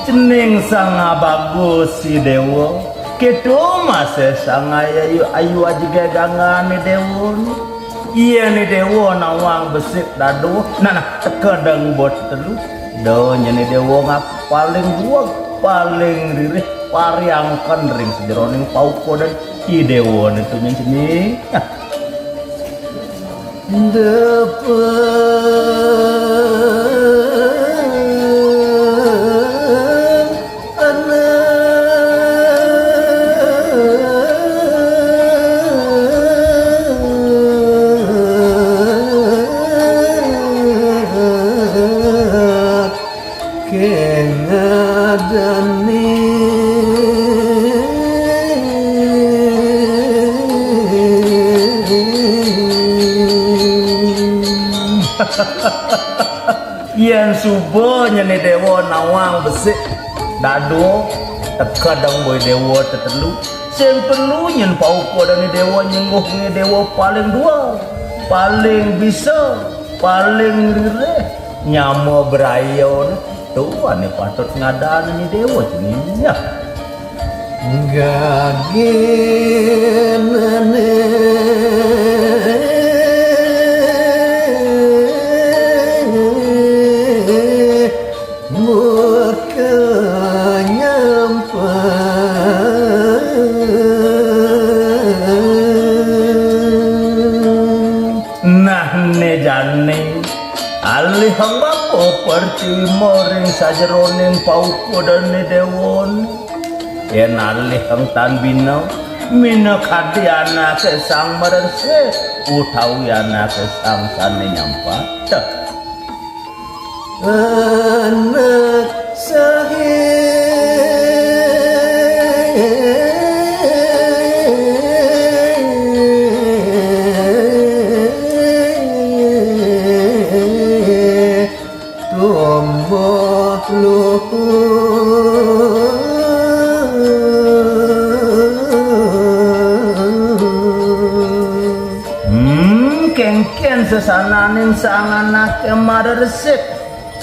Cening sanga bagus si dewo kedo mase sanga ayu aja gagangan ni dewo iya ni dewo nawang besik dadu nah tekedeng bot telu donya ni dewo ngap paling dua paling ririh pariangkan ring sejeroning pauko dan i dewo ni tuh cening Yang subuhnya nih dewo nawang besik dado tekadang boy dewo tetelu sen perlu nyen pauko dan dewo nyengguh nih dewo paling dua paling bisa paling rireh nyamo berayon tuh ane patut ngadan nih dewo ceninya gagenane alih hamba poperti moring sajeroning pauko dan ni dewon yen alih hang tan bina mina kadi anak sang merense utawi anak sang sane nyampat anak sahih kengken sesananing sang anak emar resep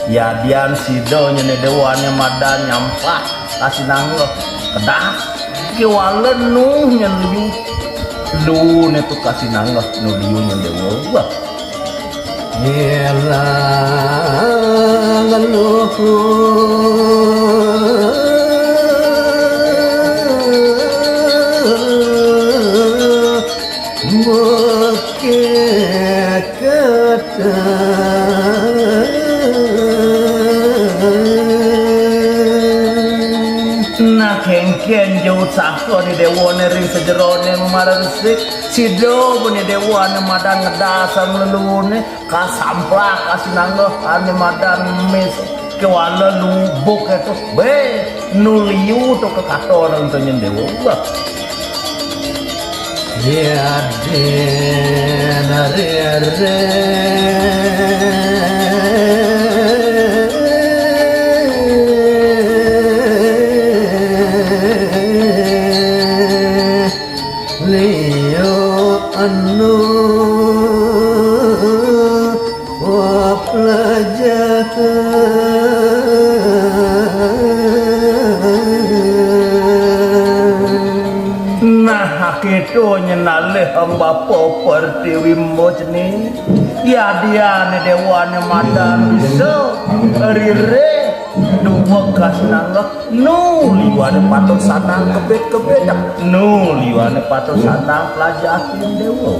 ya dian sidonya ne dewane madan nyampah kasih nanggo kedah kiwalen nuh nyen liu lu ne tu kasih nanggo nu liu nyen dewa yela ngaluh nah kengken jauh sako di dewane ring sejerone memaresik sido bune dewane madan ngedasang lelune kasamplah kasih nanggo ane madan mis kewala lubuk itu be nuliu to ke katon untuk nyendewa ya den are anu wa plajaka nah hakitu nyen nalih hamba pertiwi mojni ya dia ne dewane madang bisa rire dua kas nangga nu liwane patut sanang kebet nu liwane patut sanang pelajarin dewa